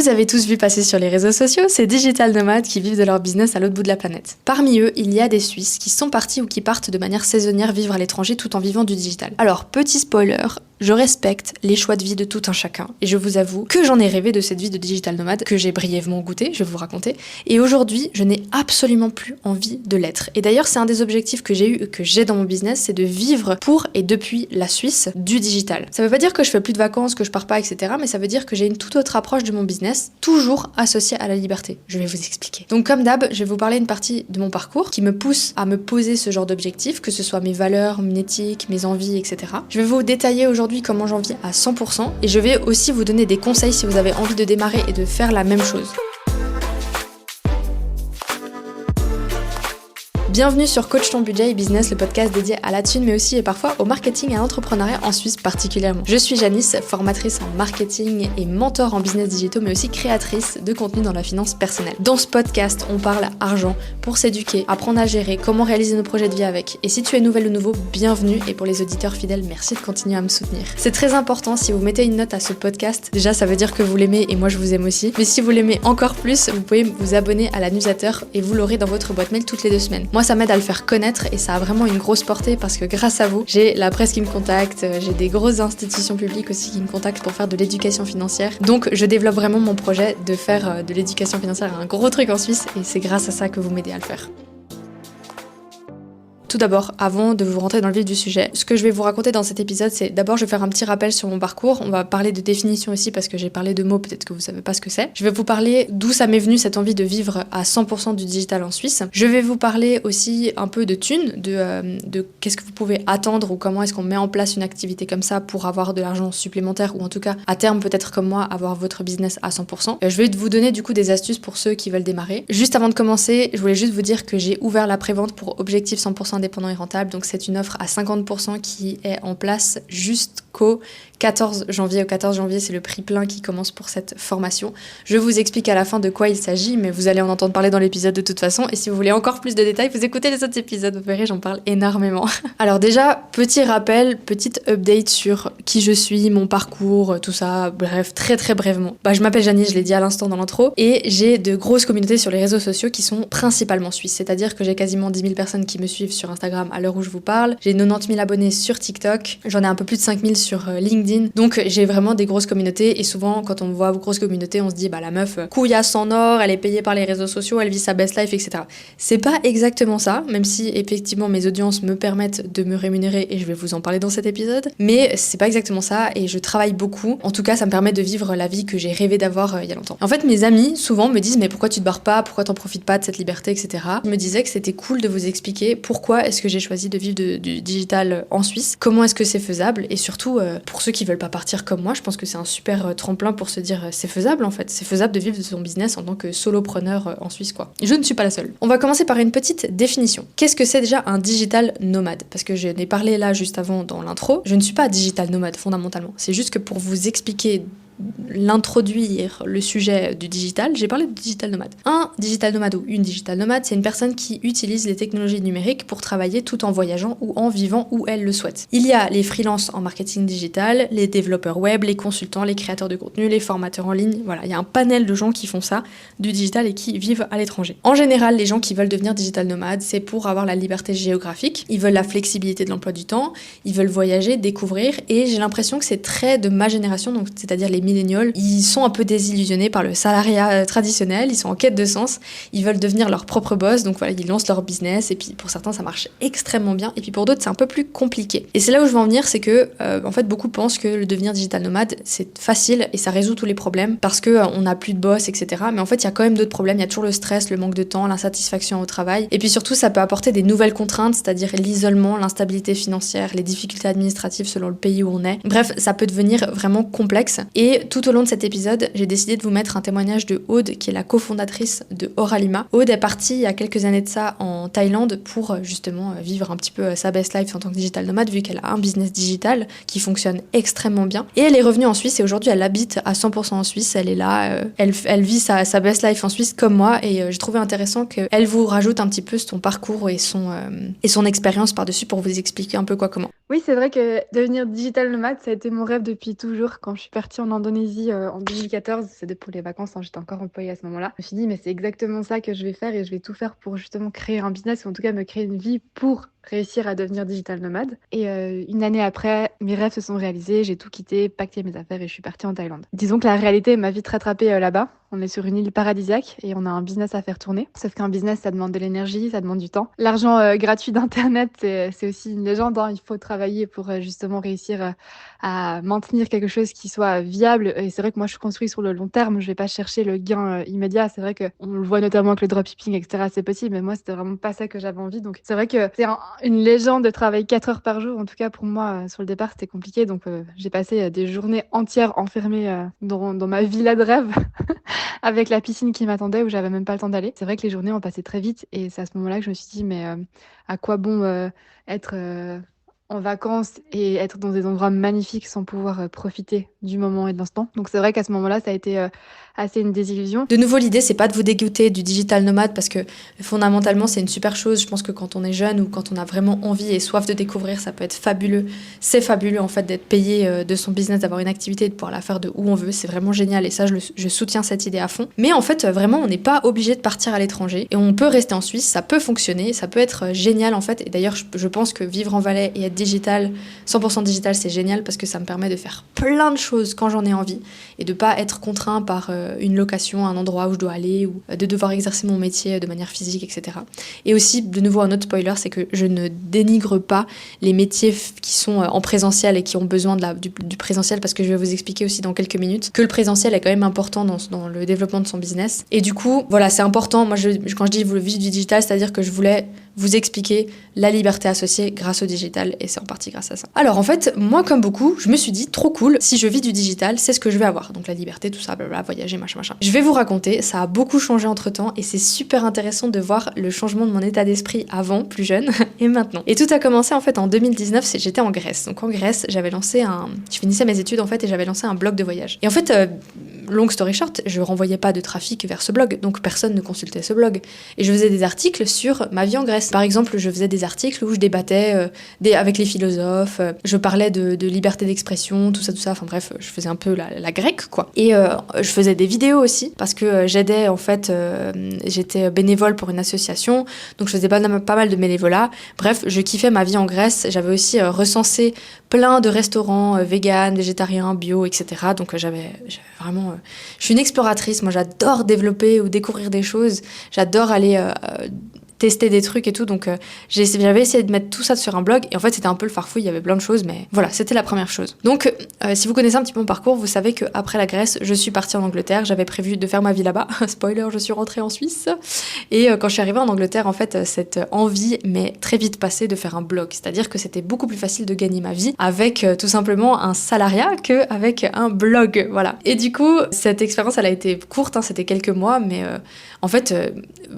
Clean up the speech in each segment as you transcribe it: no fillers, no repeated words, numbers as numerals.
Vous avez tous vu passer sur les réseaux sociaux ces digital nomades qui vivent de leur business à l'autre bout de la planète. Parmi eux, il y a des Suisses qui sont partis ou qui partent de manière saisonnière vivre à l'étranger tout en vivant du digital. Alors, petit spoiler, je respecte les choix de vie de tout un chacun et je vous avoue que j'en ai rêvé de cette vie de digital nomade que j'ai brièvement goûté, je vais vous raconter, et aujourd'hui je n'ai absolument plus envie de l'être. Et d'ailleurs c'est un des objectifs que j'ai eu et que j'ai dans mon business, c'est de vivre pour et depuis la Suisse du digital. Ça veut pas dire que je fais plus de vacances, que je pars pas, etc. Mais ça veut dire que j'ai une toute autre approche de mon business, toujours associée à la liberté. Je vais vous expliquer. Donc comme d'hab, je vais vous parler une partie de mon parcours qui me pousse à me poser ce genre d'objectifs, que ce soit mes valeurs, mon éthique, mes envies, etc. Je vais vous détailler aujourd'hui comment j'en vis à 100% et je vais aussi vous donner des conseils si vous avez envie de démarrer et de faire la même chose. Bienvenue sur Coach ton budget et business, le podcast dédié à la thune mais aussi et parfois au marketing et à l'entrepreneuriat en Suisse particulièrement. Je suis Janice, formatrice en marketing et mentor en business digitaux mais aussi créatrice de contenu dans la finance personnelle. Dans ce podcast, on parle argent pour s'éduquer, apprendre à gérer, comment réaliser nos projets de vie avec. Et si tu es nouvelle ou nouveau, bienvenue, et pour les auditeurs fidèles, merci de continuer à me soutenir. C'est très important, si vous mettez une note à ce podcast, déjà ça veut dire que vous l'aimez et moi je vous aime aussi. Mais si vous l'aimez encore plus, vous pouvez vous abonner à la newsletter et vous l'aurez dans votre boîte mail toutes les 2 semaines. Moi ça m'aide à le faire connaître et ça a vraiment une grosse portée parce que grâce à vous, j'ai la presse qui me contacte, j'ai des grosses institutions publiques aussi qui me contactent pour faire de l'éducation financière. Donc je développe vraiment mon projet de faire de l'éducation financière un gros truc en Suisse et c'est grâce à ça que vous m'aidez à le faire. Tout d'abord, avant de vous rentrer dans le vif du sujet, ce que je vais vous raconter dans cet épisode, c'est d'abord je vais faire un petit rappel sur mon parcours, on va parler de définition aussi parce que j'ai parlé de mots, peut-être que vous savez pas ce que c'est. Je vais vous parler d'où ça m'est venu cette envie de vivre à 100% du digital en Suisse. Je vais vous parler aussi un peu de thunes, de qu'est-ce que vous pouvez attendre ou comment est-ce qu'on met en place une activité comme ça pour avoir de l'argent supplémentaire ou en tout cas à terme peut-être comme moi avoir votre business à 100%. Je vais vous donner du coup des astuces pour ceux qui veulent démarrer. Juste avant de commencer, je voulais juste vous dire que j'ai ouvert la prévente pour Objectif 100% indépendant et rentable, donc c'est une offre à 50% qui est en place jusqu'au 14 janvier. Au 14 janvier, c'est le prix plein qui commence pour cette formation. Je vous explique à la fin de quoi il s'agit, mais vous allez en entendre parler dans l'épisode de toute façon, et si vous voulez encore plus de détails, vous écoutez les autres épisodes, vous verrez, j'en parle énormément. Alors déjà, petit rappel, petite update sur qui je suis, mon parcours, tout ça, bref, très très brièvement. Je m'appelle Janice, je l'ai dit à l'instant dans l'intro, et j'ai de grosses communautés sur les réseaux sociaux qui sont principalement suisses, c'est-à-dire que j'ai quasiment 10 000 personnes qui me suivent sur Instagram à l'heure où je vous parle, j'ai 90 000 abonnés sur TikTok, j'en ai un peu plus de 5 000 sur LinkedIn, donc j'ai vraiment des grosses communautés et souvent quand on voit grosses communautés on se dit la meuf couillasse en or, elle est payée par les réseaux sociaux, elle vit sa best life, etc. C'est pas exactement ça, même si effectivement mes audiences me permettent de me rémunérer et je vais vous en parler dans cet épisode, mais c'est pas exactement ça et je travaille beaucoup, en tout cas ça me permet de vivre la vie que j'ai rêvé d'avoir il y a longtemps. En fait mes amis souvent me disent mais pourquoi tu te barres pas, pourquoi t'en profites pas de cette liberté, etc. Je me disais que c'était cool de vous expliquer pourquoi est-ce que j'ai choisi de vivre du digital en Suisse, comment est-ce que c'est faisable et surtout pour ceux qui veulent pas partir comme moi, je pense que c'est un super tremplin pour se dire c'est faisable en fait, c'est faisable de vivre de son business en tant que solopreneur en Suisse quoi. Je ne suis pas la seule. On va commencer par une petite définition. Qu'est-ce que c'est déjà un digital nomade? Parce que je n'ai parlé là juste avant dans l'intro, je ne suis pas digital nomade fondamentalement, c'est juste que pour vous expliquer l'introduire le sujet du digital, j'ai parlé de digital nomade. Un digital nomade ou une digital nomade, c'est une personne qui utilise les technologies numériques pour travailler tout en voyageant ou en vivant où elle le souhaite. Il y a les freelances en marketing digital, les développeurs web, les consultants, les créateurs de contenu, les formateurs en ligne, voilà, il y a un panel de gens qui font ça, du digital et qui vivent à l'étranger. En général, les gens qui veulent devenir digital nomade, c'est pour avoir la liberté géographique, ils veulent la flexibilité de l'emploi du temps, ils veulent voyager, découvrir, et j'ai l'impression que c'est très de ma génération, donc c'est-à-dire les milléniaux, ils sont un peu désillusionnés par le salariat traditionnel, ils sont en quête de sens, ils veulent devenir leur propre boss, donc voilà, ils lancent leur business, et puis pour certains ça marche extrêmement bien, et puis pour d'autres c'est un peu plus compliqué. Et c'est là où je veux en venir, c'est que en fait beaucoup pensent que le devenir digital nomade c'est facile et ça résout tous les problèmes parce que on n'a plus de boss, etc. Mais en fait il y a quand même d'autres problèmes, il y a toujours le stress, le manque de temps, l'insatisfaction au travail, et puis surtout ça peut apporter des nouvelles contraintes, c'est-à-dire l'isolement, l'instabilité financière, les difficultés administratives selon le pays où on est. Bref, ça peut devenir vraiment complexe. Et tout au long de cet épisode, j'ai décidé de vous mettre un témoignage de Aude, qui est la cofondatrice de Oralima. Aude est partie il y a quelques années de ça en Thaïlande pour justement vivre un petit peu sa best life en tant que digital nomade, vu qu'elle a un business digital qui fonctionne extrêmement bien. Et elle est revenue en Suisse et aujourd'hui elle habite à 100% en Suisse, elle est là, elle vit sa best life en Suisse comme moi, et j'ai trouvé intéressant qu'elle vous rajoute un petit peu son parcours et son expérience par-dessus pour vous expliquer un peu quoi comment. Oui, c'est vrai que devenir digital nomade, ça a été mon rêve depuis toujours. Quand je suis partie en Indonésie en 2014, c'était pour les vacances, hein, j'étais encore employée à ce moment-là. Je me suis dit, mais c'est exactement ça que je vais faire et je vais tout faire pour justement créer un business ou en tout cas me créer une vie pour réussir à devenir digital nomade. Et une année après, mes rêves se sont réalisés, j'ai tout quitté, pacté mes affaires et je suis partie en Thaïlande. Disons que la réalité m'a vite rattrapée là-bas. On est sur une île paradisiaque et on a un business à faire tourner. Sauf qu'un business, ça demande de l'énergie, ça demande du temps. L'argent gratuit d'Internet, c'est aussi une légende, hein. Il faut travailler pour justement réussir à maintenir quelque chose qui soit viable. Et c'est vrai que moi, je construis sur le long terme. Je vais pas chercher le gain immédiat. C'est vrai que on le voit notamment avec le dropshipping, etc. C'est possible, mais moi, c'était vraiment pas ça que j'avais envie. Donc, c'est vrai que c'est une légende de travailler 4 heures par jour. En tout cas, pour moi, sur le départ, c'était compliqué. Donc, j'ai passé des journées entières enfermées dans ma villa de rêve. Avec la piscine qui m'attendait où j'avais même pas le temps d'aller. C'est vrai que les journées ont passé très vite et c'est à ce moment-là que je me suis dit mais à quoi bon être en vacances et être dans des endroits magnifiques sans pouvoir profiter du moment et de l'instant. Donc c'est vrai qu'à ce moment-là, ça a été assez une désillusion. De nouveau, l'idée, c'est pas de vous dégoûter du digital nomade parce que fondamentalement, c'est une super chose. Je pense que quand on est jeune ou quand on a vraiment envie et soif de découvrir, ça peut être fabuleux. C'est fabuleux en fait d'être payé de son business, d'avoir une activité, de pouvoir la faire de où on veut. C'est vraiment génial et ça, je soutiens cette idée à fond. Mais en fait, vraiment, on n'est pas obligé de partir à l'étranger et on peut rester en Suisse. Ça peut fonctionner, ça peut être génial en fait. Et d'ailleurs, je pense que vivre en Valais et être digital, 100% digital, c'est génial parce que ça me permet de faire plein de choses quand j'en ai envie et de pas être contraint par une location, un endroit où je dois aller ou de devoir exercer mon métier de manière physique, etc. Et aussi, de nouveau, un autre spoiler, c'est que je ne dénigre pas les métiers qui sont en présentiel et qui ont besoin du présentiel parce que je vais vous expliquer aussi dans quelques minutes que le présentiel est quand même important dans le développement de son business. Et du coup, voilà, c'est important. Moi, quand je dis vous le vivre du digital, c'est-à-dire que je voulais vous expliquer la liberté associée grâce au digital et c'est en partie grâce à ça. Alors en fait, moi comme beaucoup, je me suis dit trop cool, si je vis du digital, c'est ce que je vais avoir. Donc la liberté, tout ça, blablabla, voyager, machin. Je vais vous raconter, ça a beaucoup changé entre temps et c'est super intéressant de voir le changement de mon état d'esprit avant, plus jeune, et maintenant. Et tout a commencé en fait en 2019, j'étais en Grèce. Donc en Grèce, je finissais mes études en fait et j'avais lancé un blog de voyage. Et en fait, long story short, je renvoyais pas de trafic vers ce blog, donc personne ne consultait ce blog. Et je faisais des articles sur ma vie en Grèce. Par exemple, je faisais des articles où je débattais avec les philosophes, je parlais de liberté d'expression, tout ça, enfin bref, je faisais un peu la grecque, quoi. Et je faisais des vidéos aussi, parce que j'aidais, en fait, j'étais bénévole pour une association, donc je faisais pas mal de bénévolat. Bref, je kiffais ma vie en Grèce, j'avais aussi recensé plein de restaurants véganes, végétariens, bio, etc. Donc j'avais vraiment... je suis une exploratrice, moi j'adore développer ou découvrir des choses, j'adore aller... tester des trucs et tout, donc j'avais essayé de mettre tout ça sur un blog et en fait c'était un peu le farfouille, il y avait plein de choses, mais voilà, c'était la première chose. Donc si vous connaissez un petit peu mon parcours, vous savez qu'après la Grèce, je suis partie en Angleterre, j'avais prévu de faire ma vie là-bas, spoiler, je suis rentrée en Suisse, et quand je suis arrivée en Angleterre, en fait, cette envie m'est très vite passée de faire un blog, c'est-à-dire que c'était beaucoup plus facile de gagner ma vie avec tout simplement un salariat qu'avec un blog, voilà. Et du coup, cette expérience, elle a été courte, hein, c'était quelques mois, mais en fait,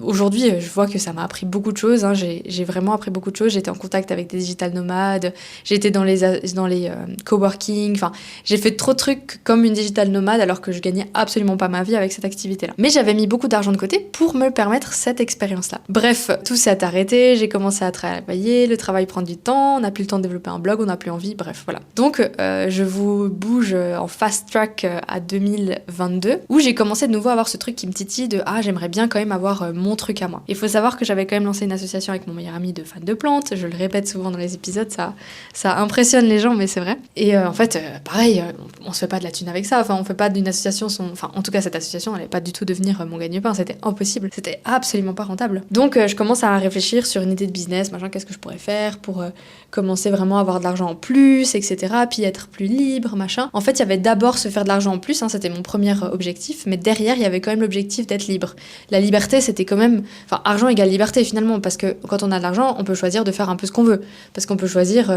aujourd'hui, je vois que ça m'a appris beaucoup de choses, hein. J'ai vraiment appris beaucoup de choses. J'étais en contact avec des digital nomades, j'étais dans les coworking, enfin, j'ai fait trop de trucs comme une digital nomade alors que je gagnais absolument pas ma vie avec cette activité-là. Mais j'avais mis beaucoup d'argent de côté pour me permettre cette expérience-là. Bref, tout s'est arrêté, j'ai commencé à travailler, le travail prend du temps, on n'a plus le temps de développer un blog, on n'a plus envie, bref, voilà. Donc, je vous bouge en fast track à 2022, où j'ai commencé de nouveau à avoir ce truc qui me titille de « Ah, j'aimerais bien quand même avoir mon truc à moi ». Il faut savoir que j'avais quand même lancé une association avec mon meilleur ami de fans de plantes, je le répète souvent dans les épisodes, ça impressionne les gens, mais c'est vrai. Et en fait, pareil, on se fait pas de la thune avec ça, enfin on fait pas d'une association enfin en tout cas cette association elle allait pas du tout devenir mon gagne-pain, c'était impossible, c'était absolument pas rentable. Donc je commence à réfléchir sur une idée de business, machin, qu'est-ce que je pourrais faire pour commencer vraiment à avoir de l'argent en plus, etc. Puis être plus libre, machin. En fait, il y avait d'abord se faire de l'argent en plus, hein, c'était mon premier objectif, mais derrière, il y avait quand même l'objectif d'être libre. La liberté, c'était quand même... Enfin, argent égale liberté, finalement, parce que quand on a de l'argent, on peut choisir de faire un peu ce qu'on veut. Parce qu'on peut choisir...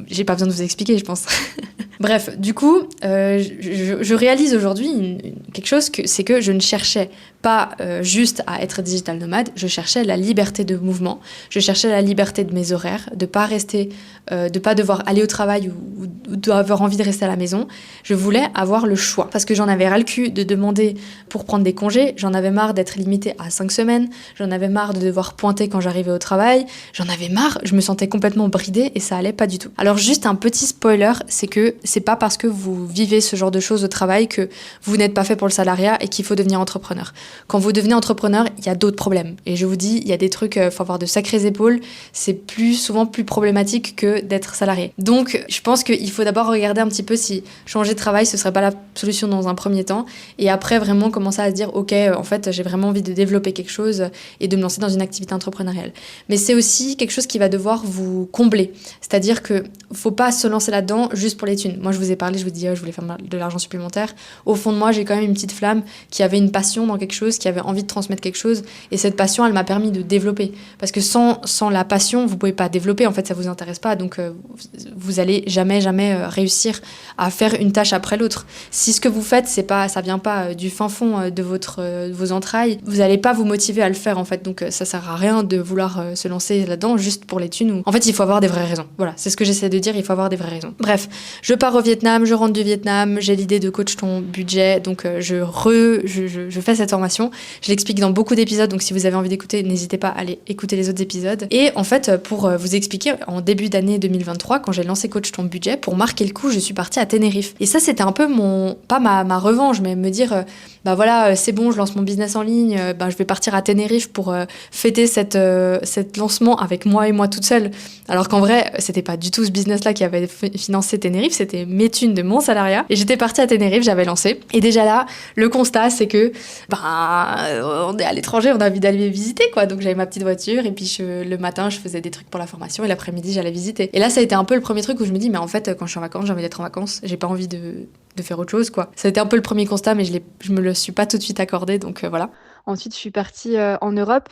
j'ai pas besoin de vous expliquer, je pense. Bref, du coup, je réalise aujourd'hui quelque chose, c'est que je ne cherchais pas juste à être digital nomade, je cherchais la liberté de mouvement, je cherchais la liberté de mes horaires, de pas rester, de pas devoir aller au travail ou d'avoir envie de rester à la maison. Je voulais avoir le choix parce que j'en avais ras le cul de demander pour prendre des congés, j'en avais marre d'être limitée à 5 semaines, j'en avais marre de devoir pointer quand j'arrivais au travail, j'en avais marre, je me sentais complètement bridée et ça allait pas du tout. Alors juste un petit spoiler, c'est que c'est pas parce que vous vivez ce genre de choses au travail que vous n'êtes pas fait pour le salariat et qu'il faut devenir entrepreneur. Quand vous devenez entrepreneur, il y a d'autres problèmes. Et je vous dis, il y a des trucs, faut avoir de sacrées épaules, c'est souvent plus problématique que d'être salarié. Donc je pense qu'il faut d'abord regarder un petit peu si changer de travail, ce serait pas la solution dans un premier temps. Et après vraiment commencer à se dire, ok, en fait j'ai vraiment envie de développer quelque chose et de me lancer dans une activité entrepreneuriale. Mais c'est aussi quelque chose qui va devoir vous combler. C'est-à-dire que faut pas se lancer là-dedans juste pour les thunes. Moi je vous ai parlé, je vous dis, je voulais faire de l'argent supplémentaire. Au fond de moi, j'ai quand même une petite flamme qui avait une passion dans quelque chose, qui avait envie de transmettre quelque chose. Et cette passion, elle m'a permis de développer. Parce que sans la passion, vous pouvez pas développer. En fait, ça vous intéresse pas. Donc, vous allez jamais réussir à faire une tâche après l'autre. Si ce que vous faites, ça vient pas du fin fond de vos entrailles, vous allez pas vous motiver à le faire, en fait. Donc, ça sert à rien de vouloir se lancer là-dedans juste pour les thunes. En fait, il faut avoir des vraies raisons. Voilà, c'est ce que j'essaie de dire. Il faut avoir des vraies raisons. Bref, je pars au Vietnam, je rentre du Vietnam, j'ai l'idée de coach ton budget. Donc, je fais cette formation. Je l'explique dans beaucoup d'épisodes. Donc, si vous avez envie d'écouter, n'hésitez pas à aller écouter les autres épisodes. Et en fait, pour vous expliquer, en début d'année 2023, quand j'ai lancé Coach ton budget, pour marquer le coup, je suis partie à Tenerife. Et ça, c'était un peu pas ma revanche, mais me dire, bah voilà, c'est bon, je lance mon business en ligne, je vais partir à Tenerife pour fêter cette lancement avec moi et moi toute seule. Alors qu'en vrai, c'était pas du tout ce business-là qui avait financé Tenerife, c'était mes thunes de mon salariat. Et j'étais partie à Tenerife, j'avais lancé. Et déjà là, le constat, c'est que, on est à l'étranger, on a envie d'aller visiter, quoi. Donc j'avais ma petite voiture, et puis le matin, je faisais des trucs pour la formation, et l'après-midi, j'allais visiter. Et là, ça a été un peu le premier truc où je me dis, mais en fait, quand je suis en vacances, j'ai envie d'être en vacances, j'ai pas envie de faire autre chose, quoi. Ça a été un peu le premier constat, mais je me le suis pas tout de suite accordé, donc voilà. Ensuite, je suis partie en Europe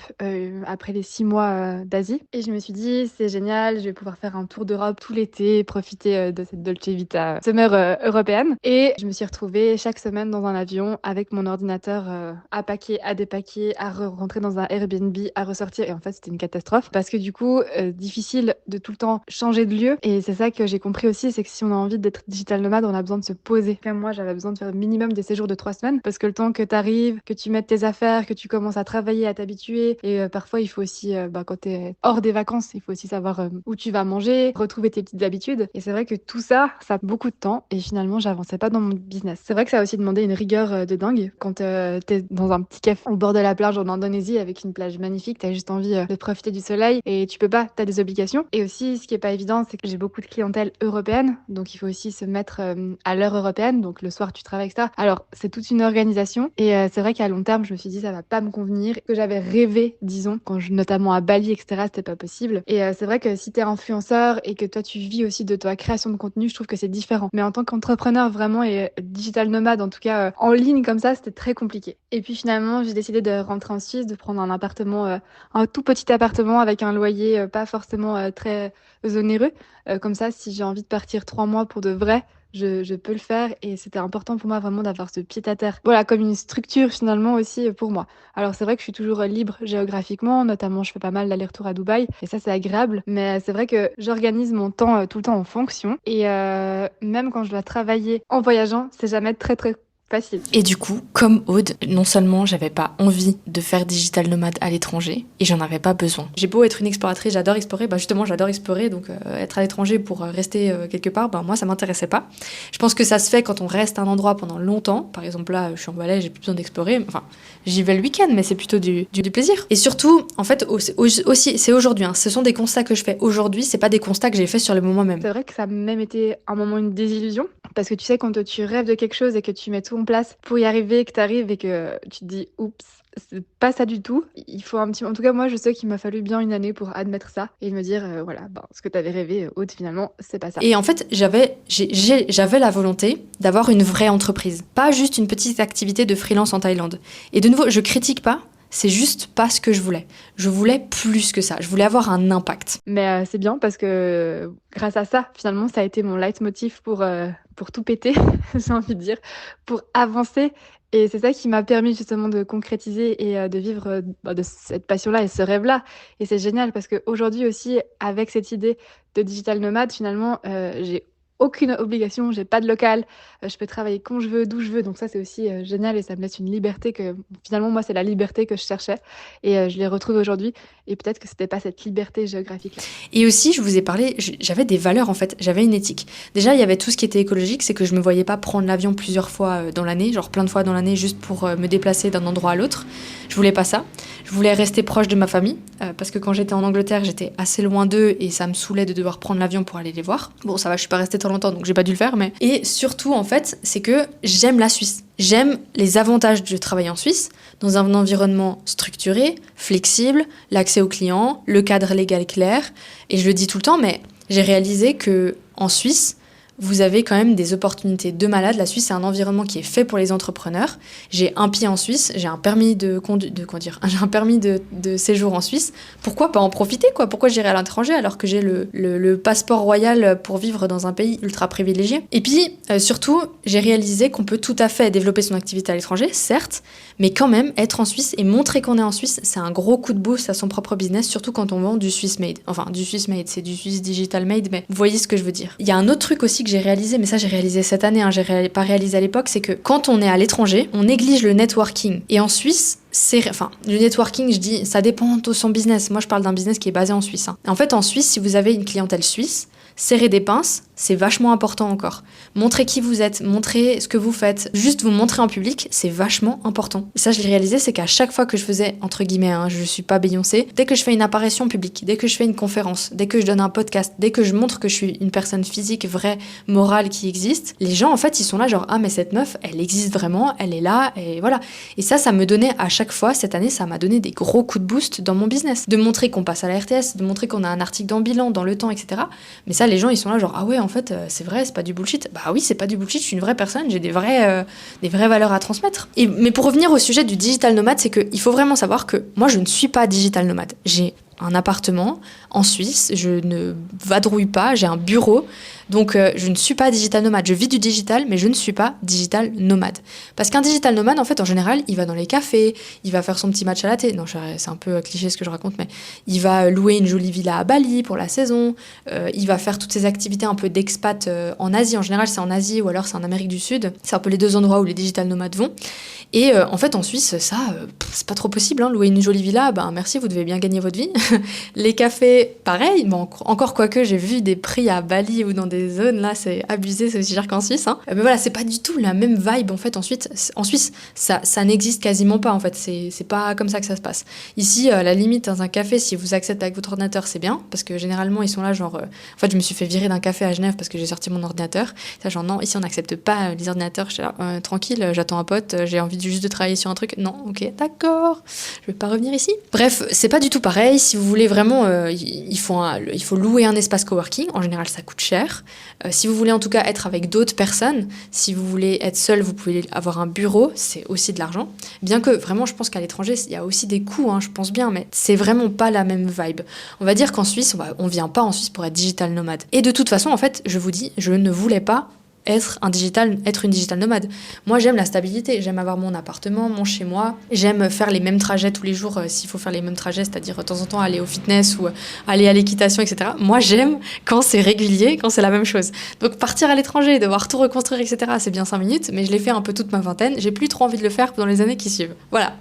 après les 6 mois d'Asie. Et je me suis dit, c'est génial, je vais pouvoir faire un tour d'Europe tout l'été, profiter de cette Dolce Vita summer européenne. Et je me suis retrouvée chaque semaine dans un avion avec mon ordinateur à packer, à dépacker, à rentrer dans un Airbnb, à ressortir. Et en fait, c'était une catastrophe parce que du coup, difficile de tout le temps changer de lieu. Et c'est ça que j'ai compris aussi, c'est que si on a envie d'être digital nomade, on a besoin de se poser. Comme moi, j'avais besoin de faire minimum des séjours de 3 semaines parce que le temps que tu arrives, que tu mettes tes affaires, que tu commences à travailler, à t'habituer. Et parfois, il faut aussi, quand tu es hors des vacances, il faut aussi savoir où tu vas manger, retrouver tes petites habitudes. Et c'est vrai que tout ça, ça a beaucoup de temps. Et finalement, j'avançais pas dans mon business. C'est vrai que ça a aussi demandé une rigueur de dingue. Quand tu es dans un petit café au bord de la plage en Indonésie avec une plage magnifique, tu as juste envie de profiter du soleil et tu peux pas, tu as des obligations. Et aussi, ce qui est pas évident, c'est que j'ai beaucoup de clientèle européenne. Donc, il faut aussi se mettre à l'heure européenne. Donc, le soir, tu travailles avec ça. Alors, c'est toute une organisation. Et c'est vrai qu'à long terme, je me suis dit, ça va pas me convenir, que j'avais rêvé, disons, notamment à Bali, etc., c'était pas possible. Et c'est vrai que si t'es influenceur et que toi tu vis aussi de ta création de contenu, je trouve que c'est différent. Mais en tant qu'entrepreneur vraiment et digital nomade, en tout cas en ligne comme ça, c'était très compliqué. Et puis finalement, j'ai décidé de rentrer en Suisse, de prendre un appartement, un tout petit appartement avec un loyer pas forcément très onéreux. Comme ça, si j'ai envie de partir 3 mois pour de vrai, je peux le faire et c'était important pour moi vraiment d'avoir ce pied-à-terre. Voilà, comme une structure finalement aussi pour moi. Alors c'est vrai que je suis toujours libre géographiquement, notamment je fais pas mal d'allers-retours à Dubaï et ça c'est agréable, mais c'est vrai que j'organise mon temps tout le temps en fonction et même quand je dois travailler en voyageant, c'est jamais très très facile. Et du coup, comme Aude, non seulement j'avais pas envie de faire digital nomade à l'étranger, et j'en avais pas besoin. J'ai beau être une exploratrice, j'adore explorer, justement j'adore explorer, donc être à l'étranger pour rester quelque part, moi ça m'intéressait pas. Je pense que ça se fait quand on reste à un endroit pendant longtemps. Par exemple là, je suis en Valais, j'ai plus besoin d'explorer, enfin j'y vais le week-end, mais c'est plutôt du plaisir. Et surtout, en fait, aussi, c'est aujourd'hui, ce sont des constats que je fais aujourd'hui, c'est pas des constats que j'ai fait sur le moment même. C'est vrai que ça a même été un moment une désillusion, parce que tu sais, quand tu rêves de quelque chose et que tu mets tout en place pour y arriver, que tu arrives et que tu te dis oups, c'est pas ça du tout. Il faut un petit... En tout cas, moi, je sais qu'il m'a fallu bien une année pour admettre ça et me dire, voilà, ce que t'avais rêvé, Aude, finalement, c'est pas ça. Et en fait, j'avais la volonté d'avoir une vraie entreprise, pas juste une petite activité de freelance en Thaïlande. Et de nouveau, je critique pas, c'est juste pas ce que je voulais. Je voulais plus que ça. Je voulais avoir un impact. Mais c'est bien parce que grâce à ça, finalement, ça a été mon leitmotiv pour tout péter, j'ai envie de dire, pour avancer. Et c'est ça qui m'a permis justement de concrétiser et de vivre de cette passion-là et ce rêve-là. Et c'est génial parce qu'aujourd'hui aussi, avec cette idée de digital nomade, finalement, j'ai aucune obligation, j'ai pas de local, je peux travailler quand je veux, d'où je veux. Donc ça, c'est aussi génial et ça me laisse une liberté que finalement, moi, c'est la liberté que je cherchais et je l'ai retrouvée aujourd'hui. Et peut-être que c'était pas cette liberté géographique-là. Et aussi, je vous ai parlé, j'avais des valeurs en fait, j'avais une éthique. Déjà, il y avait tout ce qui était écologique, c'est que je me voyais pas prendre l'avion plusieurs fois dans l'année, genre plein de fois dans l'année juste pour me déplacer d'un endroit à l'autre. Je voulais pas ça. Je voulais rester proche de ma famille, parce que quand j'étais en Angleterre, j'étais assez loin d'eux et ça me saoulait de devoir prendre l'avion pour aller les voir. Bon, ça va, je suis pas restée trop longtemps, donc j'ai pas dû le faire, mais... Et surtout, en fait, c'est que j'aime la Suisse. J'aime les avantages de travailler en Suisse, dans un environnement structuré, flexible, l'accès aux clients, le cadre légal clair. Et je le dis tout le temps, mais j'ai réalisé que en Suisse, vous avez quand même des opportunités de malade. La Suisse, c'est un environnement qui est fait pour les entrepreneurs. J'ai un pied en Suisse, j'ai un permis de conduire, j'ai un permis de séjour en Suisse. Pourquoi pas en profiter, quoi? Pourquoi j'irais à l'étranger alors que j'ai le passeport royal pour vivre dans un pays ultra privilégié? Et puis, surtout, j'ai réalisé qu'on peut tout à fait développer son activité à l'étranger, certes, mais quand même, être en Suisse et montrer qu'on est en Suisse, c'est un gros coup de boost à son propre business, surtout quand on vend du Swiss made. Enfin, du Swiss made, c'est du Swiss digital made, mais vous voyez ce que je veux dire. Il y a un autre truc aussi que j'ai réalisé, mais ça j'ai réalisé cette année, j'ai pas réalisé à l'époque, c'est que quand on est à l'étranger, on néglige le networking. Et en Suisse, le networking, je dis, ça dépend de son business. Moi, je parle d'un business qui est basé en Suisse. En fait, en Suisse, si vous avez une clientèle suisse, serrer des pinces, c'est vachement important encore. Montrer qui vous êtes, montrer ce que vous faites, juste vous montrer en public, c'est vachement important. Et ça, je l'ai réalisé, c'est qu'à chaque fois que je faisais, entre guillemets, je suis pas Beyoncé, dès que je fais une apparition publique, dès que je fais une conférence, dès que je donne un podcast, dès que je montre que je suis une personne physique, vraie, morale, qui existe, les gens, en fait, ils sont là genre, ah, mais cette meuf, elle existe vraiment, elle est là, et voilà. Et ça me donnait à chaque fois, cette année, ça m'a donné des gros coups de boost dans mon business. De montrer qu'on passe à la RTS, de montrer qu'on a un article dans Bilan, dans Le Temps, etc. Mais ça, les gens, ils sont là genre, ah ouais, en fait, c'est vrai, c'est pas du bullshit. Bah oui, c'est pas du bullshit, je suis une vraie personne, j'ai des vraies valeurs à transmettre. Mais pour revenir au sujet du digital nomade, c'est qu'il faut vraiment savoir que moi, je ne suis pas digital nomade. J'ai un appartement en Suisse, je ne vadrouille pas, j'ai un bureau, donc je ne suis pas digital nomade. Je vis du digital, mais je ne suis pas digital nomade. Parce qu'un digital nomade, en fait, en général, il va dans les cafés, il va faire son petit match à la télé. Non, c'est un peu cliché ce que je raconte, mais il va louer une jolie villa à Bali pour la saison, il va faire toutes ces activités un peu d'expat en Asie. En général, c'est en Asie ou alors c'est en Amérique du Sud. C'est un peu les deux endroits où les digital nomades vont. Et en fait, en Suisse, ça, c'est pas trop possible. Louer une jolie villa, ben merci, vous devez bien gagner votre vie. Les cafés, pareil. Bon, encore quoique, j'ai vu des prix à Bali ou dans des zones, là, c'est abusé, c'est aussi cher qu'en Suisse. Mais voilà, c'est pas du tout la même vibe, en fait. En Suisse, ça n'existe quasiment pas, en fait. C'est pas comme ça que ça se passe. Ici, à la limite, dans un café, si vous acceptez avec votre ordinateur, c'est bien, parce que généralement, ils sont là, genre... En fait, je me suis fait virer d'un café à Genève parce que j'ai sorti mon ordinateur. Ça, genre, non, ici, on n'accepte pas les ordinateurs. Je suis là, tranquille, j'attends un pote, j'ai envie juste de travailler sur un truc. Non, ok, d'accord, je vais pas revenir ici. Bref, c'est pas du tout pareil. Si vous voulez vraiment, il faut louer un espace coworking. En général, ça coûte cher. Si vous voulez en tout cas être avec d'autres personnes, si vous voulez être seul, vous pouvez avoir un bureau, c'est aussi de l'argent. Bien que vraiment, je pense qu'à l'étranger, il y a aussi des coûts, je pense bien, mais c'est vraiment pas la même vibe. On va dire qu'en Suisse, on vient pas en Suisse pour être digital nomade. Et de toute façon, en fait, je vous dis, je ne voulais pas être une digital nomade. Moi, j'aime la stabilité, j'aime avoir mon appartement, mon chez-moi, j'aime faire les mêmes trajets tous les jours s'il faut faire les mêmes trajets, c'est-à-dire de temps en temps aller au fitness ou aller à l'équitation, etc. Moi, j'aime quand c'est régulier, quand c'est la même chose. Donc partir à l'étranger, devoir tout reconstruire, etc., c'est bien 5 minutes, mais je l'ai fait un peu toute ma vingtaine, j'ai plus trop envie de le faire dans les années qui suivent. Voilà.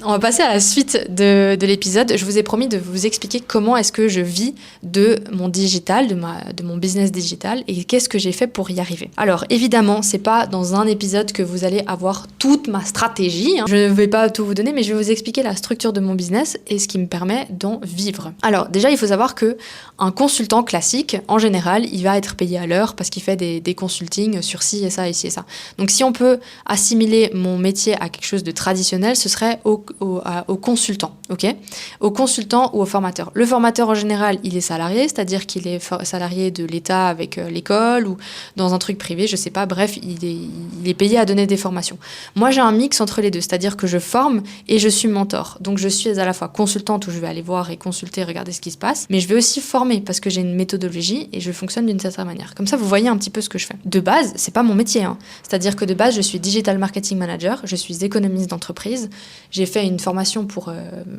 On va passer à la suite de l'épisode. Je vous ai promis de vous expliquer comment est-ce que je vis de mon digital, de mon business digital, et qu'est-ce que j'ai fait pour y arriver. Alors évidemment, c'est pas dans un épisode que vous allez avoir toute ma stratégie. Je ne vais pas tout vous donner, mais je vais vous expliquer la structure de mon business et ce qui me permet d'en vivre. Alors déjà, il faut savoir que un consultant classique, en général, il va être payé à l'heure parce qu'il fait des consultings sur ci et ça, ici et ça. Donc si on peut assimiler mon métier à quelque chose de traditionnel, ce serait au consultant, ok ? Au consultant ou au formateur. Le formateur, en général, il est salarié, c'est-à-dire qu'il est salarié de l'État avec l'école ou dans un truc privé. privé, je sais pas, bref, il est payé à donner des formations. Moi, j'ai un mix entre les deux, c'est-à-dire que je forme et je suis mentor. Donc, je suis à la fois consultante où je vais aller voir et consulter, regarder ce qui se passe, mais je vais aussi former parce que j'ai une méthodologie et je fonctionne d'une certaine manière. Comme ça, vous voyez un petit peu ce que je fais. De base, c'est pas mon métier, hein. C'est-à-dire que de base, je suis digital marketing manager, je suis économiste d'entreprise, j'ai fait une formation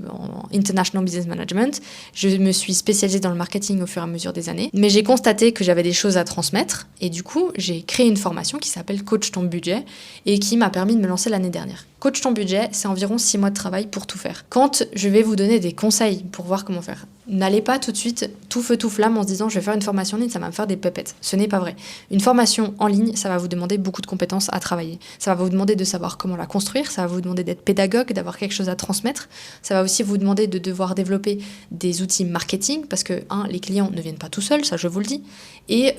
en International Business Management, je me suis spécialisée dans le marketing au fur et à mesure des années, mais j'ai constaté que j'avais des choses à transmettre et du coup, j'ai créé une formation qui s'appelle Coach ton budget et qui m'a permis de me lancer l'année dernière. Coach ton budget, c'est environ 6 mois de travail pour tout faire. Quand je vais vous donner des conseils pour voir comment faire, n'allez pas tout de suite tout feu tout flamme en se disant je vais faire une formation en ligne, ça va me faire des pépettes. Ce n'est pas vrai. Une formation en ligne, ça va vous demander beaucoup de compétences à travailler. Ça va vous demander de savoir comment la construire, ça va vous demander d'être pédagogue, d'avoir quelque chose à transmettre. Ça va aussi vous demander de devoir développer des outils marketing parce que, les clients ne viennent pas tout seuls, ça je vous le dis. Et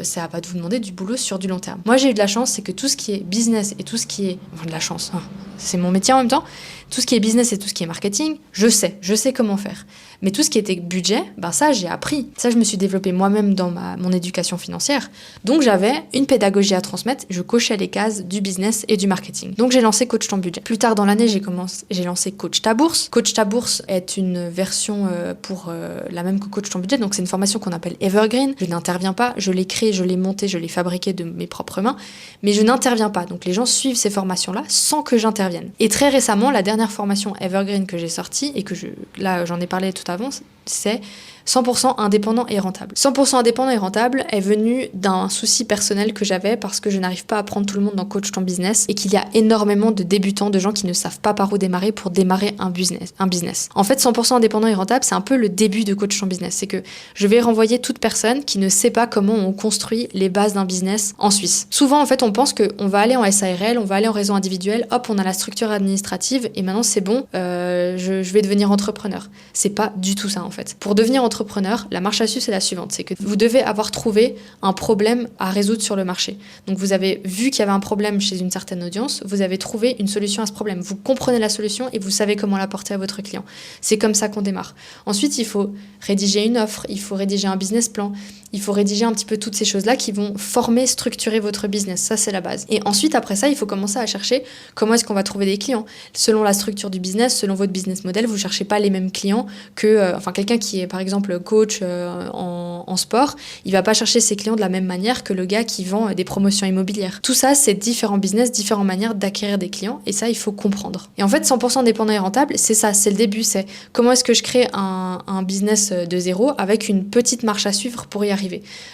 ça va vous demander du boulot sur du long terme. Moi j'ai eu de la chance, c'est que tout ce qui est business et tout ce qui est... Enfin, de la chance, c'est mon métier en même temps. Tout ce qui est business et tout ce qui est marketing, je sais comment faire. Mais tout ce qui était budget, ça j'ai appris. Ça je me suis développée moi-même dans mon éducation financière. Donc j'avais une pédagogie à transmettre, je cochais les cases du business et du marketing. Donc j'ai lancé Coach ton budget. Plus tard dans l'année, j'ai lancé Coach ta bourse. Coach ta bourse est une version pour la même que Coach ton budget. Donc c'est une formation qu'on appelle Evergreen. Je n'interviens pas, je l'ai créée, je l'ai montée, je l'ai fabriquée de mes propres mains, mais je n'interviens pas. Donc les gens suivent ces formations-là sans que j'intervienne. Et très récemment, la dernière formation Evergreen que j'ai sortie et que là j'en ai parlé tout avant, c'est 100% indépendant et rentable. 100% indépendant et rentable est venu d'un souci personnel que j'avais parce que je n'arrive pas à prendre tout le monde dans Coach ton business et qu'il y a énormément de débutants, de gens qui ne savent pas par où démarrer pour démarrer un business. En fait, 100% indépendant et rentable, c'est un peu le début de Coach ton business. C'est que je vais renvoyer toute personne qui ne sait pas comment on construit les bases d'un business en Suisse. Souvent, en fait, on pense qu'on va aller en SARL, on va aller en réseau individuel, hop, on a la structure administrative et maintenant c'est bon, je vais devenir entrepreneur. C'est pas du tout ça, en fait. Pour devenir entrepreneur, la marche à suivre, c'est la suivante. C'est que vous devez avoir trouvé un problème à résoudre sur le marché. Donc, vous avez vu qu'il y avait un problème chez une certaine audience, vous avez trouvé une solution à ce problème. Vous comprenez la solution et vous savez comment l'apporter à votre client. C'est comme ça qu'on démarre. Ensuite, il faut rédiger une offre, il faut rédiger un business plan, il faut rédiger un petit peu toutes ces choses-là qui vont former, structurer votre business. Ça, c'est la base. Et ensuite, après ça, il faut commencer à chercher comment est-ce qu'on va trouver des clients. Selon la structure du business, selon votre business model, vous ne cherchez pas les mêmes clients que... quelqu'un qui est, par exemple, coach en sport, il ne va pas chercher ses clients de la même manière que le gars qui vend des promotions immobilières. Tout ça, c'est différents business, différentes manières d'acquérir des clients. Et ça, il faut comprendre. Et en fait, 100% indépendant et rentable, c'est ça, c'est le début. C'est comment est-ce que je crée un business de zéro avec une petite marche à suivre pour y arriver.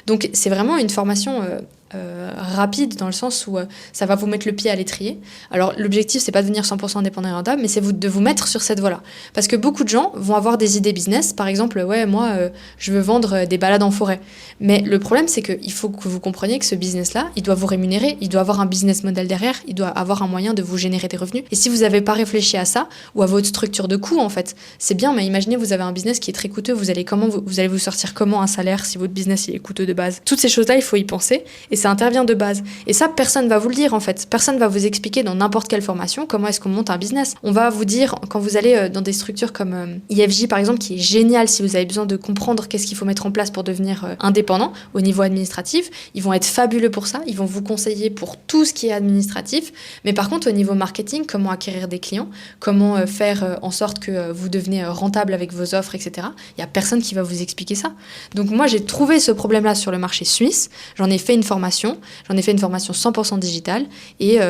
Donc c'est vraiment une formation rapide dans le sens où ça va vous mettre le pied à l'étrier. Alors l'objectif c'est pas de devenir 100% indépendant et rentable, mais c'est de vous mettre sur cette voie-là. Parce que beaucoup de gens vont avoir des idées business, par exemple je veux vendre des balades en forêt. Mais le problème c'est qu'il faut que vous compreniez que ce business-là, il doit vous rémunérer, il doit avoir un business model derrière, il doit avoir un moyen de vous générer des revenus. Et si vous n'avez pas réfléchi à ça, ou à votre structure de coûts en fait, c'est bien, mais imaginez vous avez un business qui est très coûteux, vous allez vous sortir comment un salaire si votre business il est coûteux de base. Toutes ces choses-là, il faut y penser. Et ça intervient de base. Et ça, personne va vous le dire en fait. Personne va vous expliquer dans n'importe quelle formation comment est-ce qu'on monte un business. On va vous dire, quand vous allez dans des structures comme IFJ par exemple, qui est génial si vous avez besoin de comprendre qu'est-ce qu'il faut mettre en place pour devenir indépendant au niveau administratif, ils vont être fabuleux pour ça, ils vont vous conseiller pour tout ce qui est administratif, mais par contre au niveau marketing, comment acquérir des clients, comment faire en sorte que vous devenez rentable avec vos offres, etc. Il n'y a personne qui va vous expliquer ça. Donc moi j'ai trouvé ce problème-là sur le marché suisse, j'en ai fait une formation 100% digitale et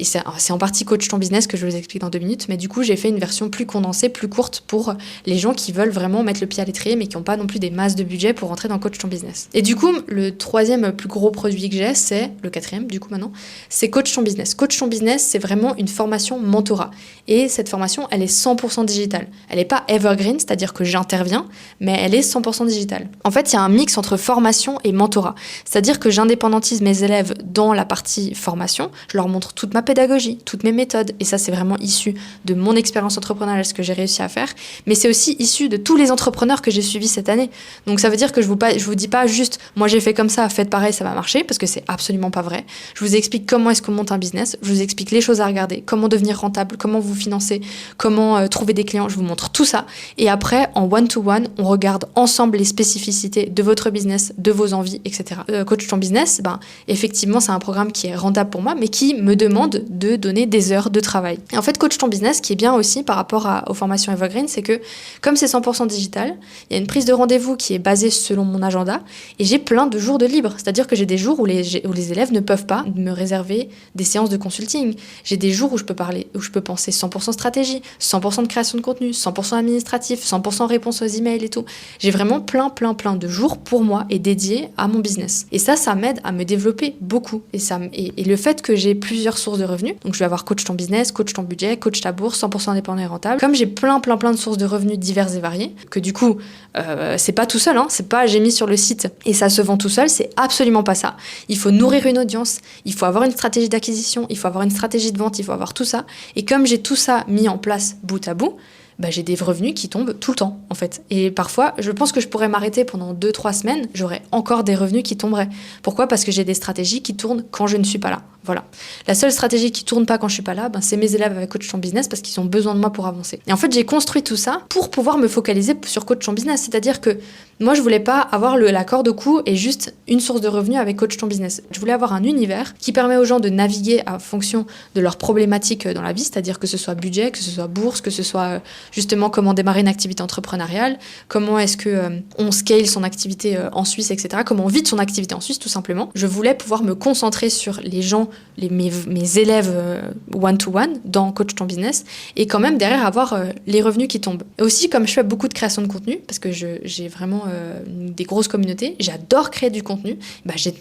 c'est en partie Coach ton business que je vous explique dans 2 minutes, mais du coup j'ai fait une version plus condensée, plus courte pour les gens qui veulent vraiment mettre le pied à l'étrier mais qui n'ont pas non plus des masses de budget pour rentrer dans Coach ton business. Et du coup le 3e plus gros produit que j'ai, c'est le 4e du coup maintenant, c'est Coach ton business. Coach ton business, c'est vraiment une formation mentorat et cette formation elle est 100% digitale. Elle n'est pas evergreen, c'est-à-dire que j'interviens, mais elle est 100% digitale. En fait il y a un mix entre formation et mentorat, c'est-à-dire que j'indépendantise mes élèves dans la partie formation, je leur montre toute ma pédagogie, toutes mes méthodes, et ça c'est vraiment issu de mon expérience entrepreneuriale, ce que j'ai réussi à faire, mais c'est aussi issu de tous les entrepreneurs que j'ai suivis cette année. Donc ça veut dire que je vous dis pas juste, moi j'ai fait comme ça, faites pareil, ça va marcher, parce que c'est absolument pas vrai. Je vous explique comment est-ce qu'on monte un business, je vous explique les choses à regarder, comment devenir rentable, comment vous financer, comment trouver des clients, je vous montre tout ça, et après, en one-to-one, on regarde ensemble les spécificités de votre business, de vos envies, etc. Coach ton business, effectivement, c'est un programme qui est rentable pour moi, mais qui me demande de donner des heures de travail. Et en fait, Coach ton business, ce qui est bien aussi par rapport aux formations Evergreen, c'est que comme c'est 100% digital, il y a une prise de rendez-vous qui est basée selon mon agenda et j'ai plein de jours de libre. C'est-à-dire que j'ai des jours où les élèves ne peuvent pas me réserver des séances de consulting. J'ai des jours où je peux penser 100% stratégie, 100% de création de contenu, 100% administratif, 100% réponse aux emails et tout. J'ai vraiment plein de jours pour moi et dédiés à mon business. Et ça m'aide à me développer beaucoup. Et le fait que j'ai plusieurs sources de revenus, donc je vais avoir Coach ton business, Coach ton budget, Coach ta bourse, 100% indépendant et rentable. Comme j'ai plein de sources de revenus diverses et variées, que du coup, c'est pas tout seul, c'est pas j'ai mis sur le site et ça se vend tout seul, c'est absolument pas ça. Il faut nourrir une audience, il faut avoir une stratégie d'acquisition, il faut avoir une stratégie de vente, il faut avoir tout ça. Et comme j'ai tout ça mis en place bout à bout, j'ai des revenus qui tombent tout le temps, en fait. Et parfois, je pense que je pourrais m'arrêter pendant 2-3 semaines, j'aurais encore des revenus qui tomberaient. Pourquoi ? Parce que j'ai des stratégies qui tournent quand je ne suis pas là. Voilà. La seule stratégie qui tourne pas quand je suis pas là, c'est mes élèves avec Coach ton business parce qu'ils ont besoin de moi pour avancer. Et en fait, j'ai construit tout ça pour pouvoir me focaliser sur Coach ton business. C'est-à-dire que moi, je voulais pas avoir la corde au cou et juste une source de revenus avec Coach ton business. Je voulais avoir un univers qui permet aux gens de naviguer en fonction de leurs problématiques dans la vie, c'est-à-dire que ce soit budget, que ce soit bourse, que ce soit justement comment démarrer une activité entrepreneuriale, comment est-ce que on scale son activité en Suisse, etc. Comment on vide son activité en Suisse, tout simplement. Je voulais pouvoir me concentrer sur les gens, mes élèves one-to-one dans Coach ton business et quand même derrière avoir les revenus qui tombent. Et aussi, comme je fais beaucoup de création de contenu, parce que j'ai vraiment des grosses communautés, j'adore créer du contenu, j'ai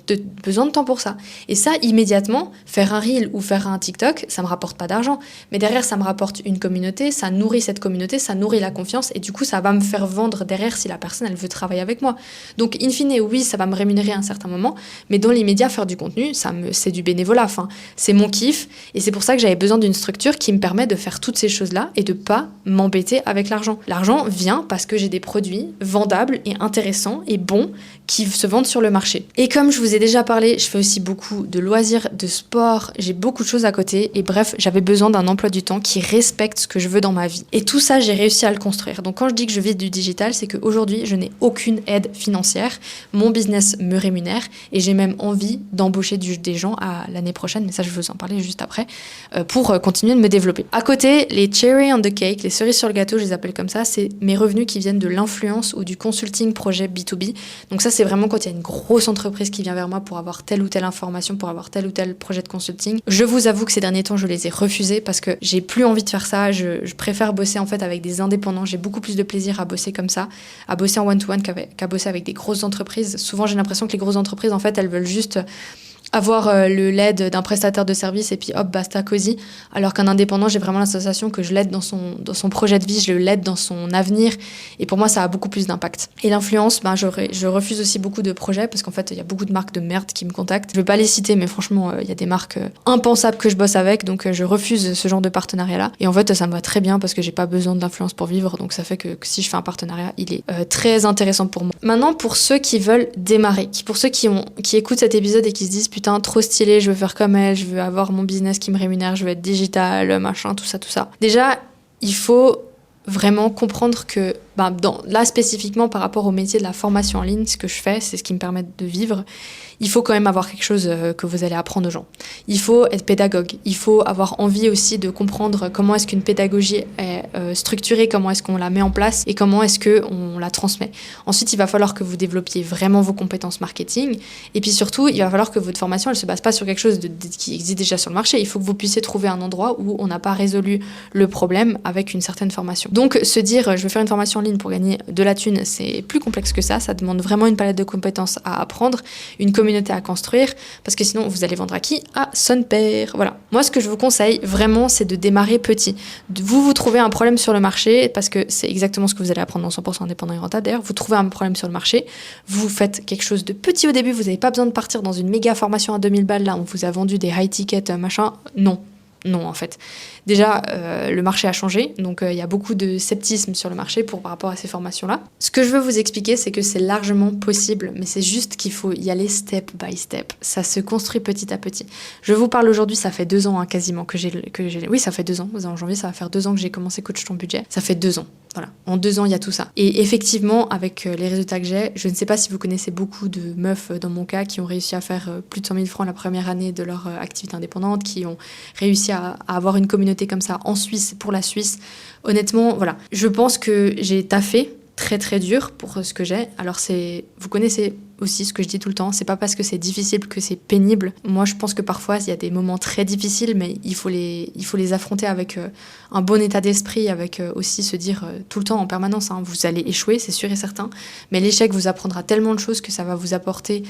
besoin de temps pour ça. Et ça, immédiatement, faire un reel ou faire un TikTok, ça me rapporte pas d'argent. Mais derrière, ça me rapporte une communauté, ça nourrit cette communauté, ça nourrit la confiance et du coup, ça va me faire vendre derrière si la personne, elle veut travailler avec moi. Donc, in fine, oui, ça va me rémunérer à un certain moment, mais dans l'immédiat, faire du contenu, c'est du bénévolat. Enfin, c'est mon kiff et c'est pour ça que j'avais besoin d'une structure qui me permet de faire toutes ces choses-là et de pas m'embêter avec l'argent. L'argent vient parce que j'ai des produits vendables et intéressants et bons qui se vendent sur le marché. Et comme je vous ai déjà parlé, je fais aussi beaucoup de loisirs, de sport, j'ai beaucoup de choses à côté et bref, j'avais besoin d'un emploi du temps qui respecte ce que je veux dans ma vie. Et tout ça, j'ai réussi à le construire. Donc quand je dis que je vis du digital, c'est qu'aujourd'hui, je n'ai aucune aide financière. Mon business me rémunère et j'ai même envie d'embaucher des gens à l'année prochaine, mais ça, je vais vous en parler juste après, pour continuer de me développer. À côté, les cherry on the cake, les cerises sur le gâteau, je les appelle comme ça, c'est mes revenus qui viennent de l'influence ou du consulting projet B2B. Donc ça, c'est vraiment quand il y a une grosse entreprise qui vient vers moi pour avoir telle ou telle information, pour avoir tel ou tel projet de consulting. Je vous avoue que ces derniers temps, je les ai refusés parce que j'ai plus envie de faire ça. Je préfère bosser en fait avec des indépendants. J'ai beaucoup plus de plaisir à bosser comme ça, à bosser en one-to-one qu'à bosser avec des grosses entreprises. Souvent, j'ai l'impression que les grosses entreprises, en fait, elles veulent juste avoir le l'aide d'un prestataire de service et puis hop, basta, cosy. Alors qu'un indépendant, j'ai vraiment la sensation que je l'aide dans son projet de vie, je l'aide dans son avenir. Et pour moi, ça a beaucoup plus d'impact. Et l'influence, je refuse aussi beaucoup de projets parce qu'en fait, il y a beaucoup de marques de merde qui me contactent. Je vais pas les citer, mais franchement, il y a des marques impensables que je bosse avec, donc je refuse ce genre de partenariat-là. Et en fait, ça me va très bien parce que j'ai pas besoin de l'influence pour vivre, donc ça fait que si je fais un partenariat, il est très intéressant pour moi. Maintenant, pour ceux qui veulent démarrer, pour ceux qui écoutent cet épisode et qui se disent putain, trop stylé, je veux faire comme elle, je veux avoir mon business qui me rémunère, je veux être digital, machin, tout ça. Déjà, il faut vraiment comprendre que là spécifiquement par rapport au métier de la formation en ligne, ce que je fais, c'est ce qui me permet de vivre. Il faut quand même avoir quelque chose que vous allez apprendre aux gens. Il faut être pédagogue. Il faut avoir envie aussi de comprendre comment est-ce qu'une pédagogie est structurée, comment est-ce qu'on la met en place et comment est-ce qu'on la transmet. Ensuite, il va falloir que vous développiez vraiment vos compétences marketing. Et puis surtout, il va falloir que votre formation, elle se base pas sur quelque chose qui existe déjà sur le marché. Il faut que vous puissiez trouver un endroit où on n'a pas résolu le problème avec une certaine formation. Donc, se dire, je vais faire une formation en ligne pour gagner de la thune, c'est plus complexe que ça. Ça demande vraiment une palette de compétences à apprendre, une communauté à construire, parce que sinon vous allez vendre à qui ? À son père. Voilà. Moi, ce que je vous conseille vraiment, c'est de démarrer petit. Vous trouvez un problème sur le marché, parce que c'est exactement ce que vous allez apprendre dans 100% indépendant et rentable. D'ailleurs, vous trouvez un problème sur le marché, vous faites quelque chose de petit au début, vous n'avez pas besoin de partir dans une méga formation à 2000 balles, là, on vous a vendu des high tickets, machin. Non, en fait. Déjà, le marché a changé, donc il y a beaucoup de scepticisme sur le marché par rapport à ces formations-là. Ce que je veux vous expliquer, c'est que c'est largement possible, mais c'est juste qu'il faut y aller step by step. Ça se construit petit à petit. Je vous parle aujourd'hui, ça fait 2 ans quasiment que j'ai... Oui, ça fait 2 ans. En janvier, ça va faire 2 ans que j'ai commencé Coach ton budget. Ça fait 2 ans. Voilà, en 2 ans, il y a tout ça. Et effectivement, avec les résultats que j'ai, je ne sais pas si vous connaissez beaucoup de meufs, dans mon cas, qui ont réussi à faire plus de 100 000 francs la première année de leur activité indépendante, qui ont réussi à avoir une communauté comme ça en Suisse, pour la Suisse. Honnêtement, voilà. Je pense que j'ai taffé très très dur pour ce que j'ai. Alors vous connaissez aussi ce que je dis tout le temps, c'est pas parce que c'est difficile que c'est pénible. Moi je pense que parfois il y a des moments très difficiles, mais il faut les affronter avec un bon état d'esprit, avec aussi se dire tout le temps en permanence, vous allez échouer, c'est sûr et certain, mais l'échec vous apprendra tellement de choses que ça va vous apporter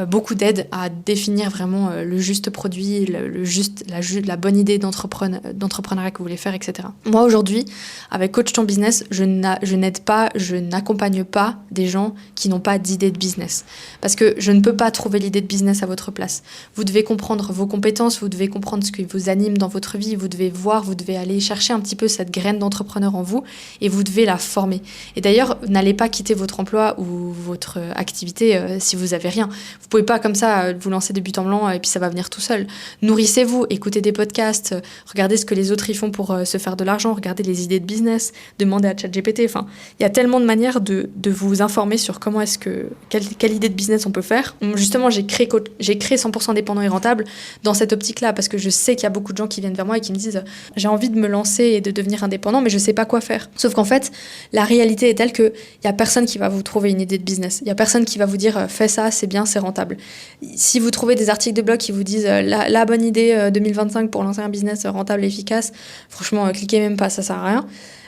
beaucoup d'aide à définir vraiment le juste produit, la bonne idée d'entrepreneuriat que vous voulez faire, etc. Moi aujourd'hui, avec Coach ton business, je n'accompagne pas des gens qui n'ont pas d'idée de business. Parce que je ne peux pas trouver l'idée de business à votre place. Vous devez comprendre vos compétences, vous devez comprendre ce qui vous anime dans votre vie, vous devez aller chercher un petit peu cette graine d'entrepreneur en vous et vous devez la former. Et d'ailleurs, n'allez pas quitter votre emploi ou votre activité si vous avez rien. Vous pouvez pas comme ça vous lancer de but en blanc et puis ça va venir tout seul. Nourrissez-vous, écoutez des podcasts, regardez ce que les autres y font pour se faire de l'argent, regardez les idées de business, demandez à ChatGPT. Enfin, il y a tellement de manières de vous informer sur quelle idée de business on peut faire. Justement, j'ai créé 100% indépendant et rentable dans cette optique-là parce que je sais qu'il y a beaucoup de gens qui viennent vers moi et qui me disent j'ai envie de me lancer et de devenir indépendant, mais je sais pas quoi faire. Sauf qu'en fait, la réalité est telle que il y a personne qui va vous trouver une idée de business. Il y a personne qui va vous dire fais ça, c'est bien, c'est rentable. Si vous trouvez des articles de blog qui vous disent la bonne idée 2025 pour lancer un business rentable et efficace, franchement, cliquez même pas, ça sert à rien.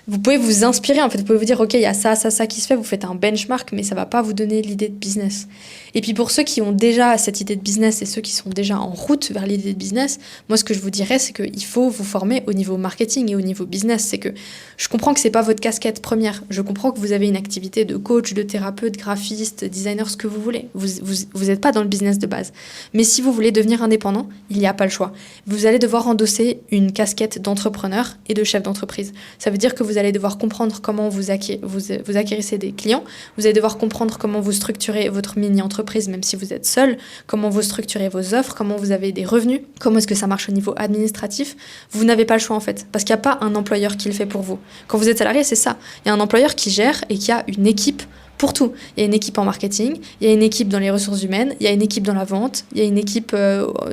Vous pouvez vous inspirer, en fait, vous pouvez vous dire ok, il y a ça qui se fait, vous faites un benchmark, mais ça va pas vous donner l'idée de business. Et puis pour ceux qui ont déjà cette idée de business et ceux qui sont déjà en route vers l'idée de business, moi ce que je vous dirais c'est qu'il faut vous former au niveau marketing et au niveau business. C'est que je comprends que c'est pas votre casquette première, je comprends que vous avez une activité de coach, de thérapeute, graphiste, designer, ce que vous voulez. Vous êtes pas dans le business de base. Mais si vous voulez devenir indépendant, il n'y a pas le choix. Vous allez devoir endosser une casquette d'entrepreneur et de chef d'entreprise. Ça veut dire que vous allez devoir comprendre comment vous acquérissez des clients, vous allez devoir comprendre comment vous structurez votre mini-entreprise, même si vous êtes seul, comment vous structurez vos offres, comment vous avez des revenus, comment est-ce que ça marche au niveau administratif. Vous n'avez pas le choix en fait, parce qu'il n'y a pas un employeur qui le fait pour vous. Quand vous êtes salarié, c'est ça. Il y a un employeur qui gère et qui a une équipe pour tout. Il y a une équipe en marketing, il y a une équipe dans les ressources humaines, il y a une équipe dans la vente, il y a une équipe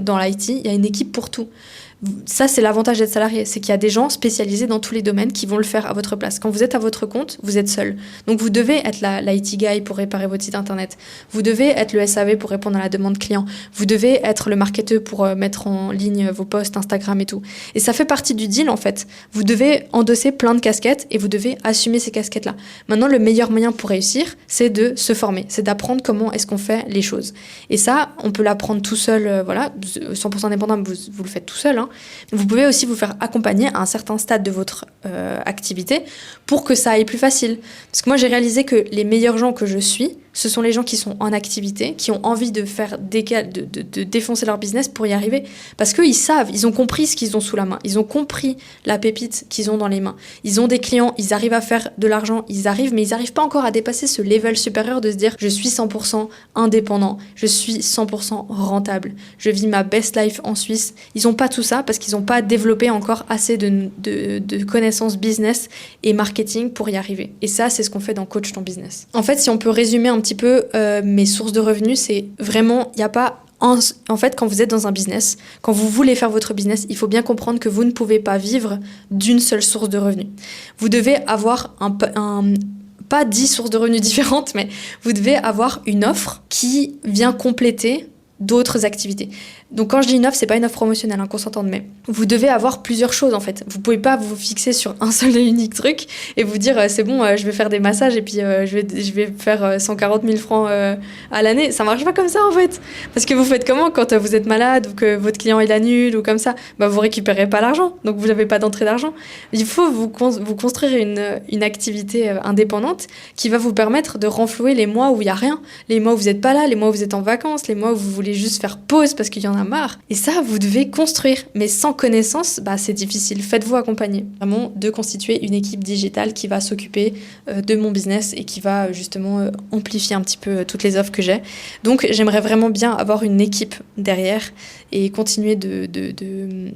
dans l'IT, il y a une équipe pour tout. Ça, c'est l'avantage d'être salarié, c'est qu'il y a des gens spécialisés dans tous les domaines qui vont le faire à votre place. Quand vous êtes à votre compte, vous êtes seul. Donc vous devez être l'IT guy pour réparer votre site internet. Vous devez être le SAV pour répondre à la demande client. Vous devez être le marketeur pour mettre en ligne vos posts Instagram et tout. Et ça fait partie du deal en fait. Vous devez endosser plein de casquettes et vous devez assumer ces casquettes-là. Maintenant, le meilleur moyen pour réussir, c'est de se former, c'est d'apprendre comment est-ce qu'on fait les choses. Et ça, on peut l'apprendre tout seul, voilà, 100% indépendant, vous le faites tout seul, hein. Vous pouvez aussi vous faire accompagner à un certain stade de votre activité pour que ça aille plus facile. Parce que moi, j'ai réalisé que les meilleurs gens que je suis, ce sont les gens qui sont en activité, qui ont envie de faire de défoncer leur business pour y arriver. Parce qu'ils savent, ils ont compris ce qu'ils ont sous la main. Ils ont compris la pépite qu'ils ont dans les mains. Ils ont des clients, ils arrivent à faire de l'argent, mais ils n'arrivent pas encore à dépasser ce level supérieur de se dire « je suis 100% indépendant, je suis 100% rentable, je vis ma best life en Suisse ». Ils n'ont pas tout ça parce qu'ils n'ont pas développé encore assez de connaissances business et marketing pour y arriver. Et ça, c'est ce qu'on fait dans Coach ton business. En fait, si on peut résumer un petit peu mes sources de revenus, c'est vraiment, il n'y a pas... En fait, quand vous êtes dans un business, quand vous voulez faire votre business, il faut bien comprendre que vous ne pouvez pas vivre d'une seule source de revenus. Vous devez avoir pas 10 sources de revenus différentes, mais vous devez avoir une offre qui vient compléter d'autres activités. Donc quand je dis une offre, c'est pas une offre promotionnelle, qu'on s'entende, mais vous devez avoir plusieurs choses en fait. Vous pouvez pas vous fixer sur un seul et unique truc et vous dire c'est bon, je vais faire des massages et puis je vais faire 140 000 francs à l'année. Ça marche pas comme ça en fait. Parce que vous faites comment quand vous êtes malade ou que votre client il annule ou comme ça, vous récupérez pas l'argent, donc vous n'avez pas d'entrée d'argent. Il faut vous construire une activité indépendante qui va vous permettre de renflouer les mois où il y a rien, les mois où vous êtes pas là, les mois où vous êtes en vacances, les mois où vous voulez voulez juste faire pause parce qu'il y en a marre. Et ça, vous devez construire. Mais sans connaissance, c'est difficile. Faites-vous accompagner. Vraiment, de constituer une équipe digitale qui va s'occuper de mon business et qui va justement amplifier un petit peu toutes les offres que j'ai. Donc, j'aimerais vraiment bien avoir une équipe derrière et continuer de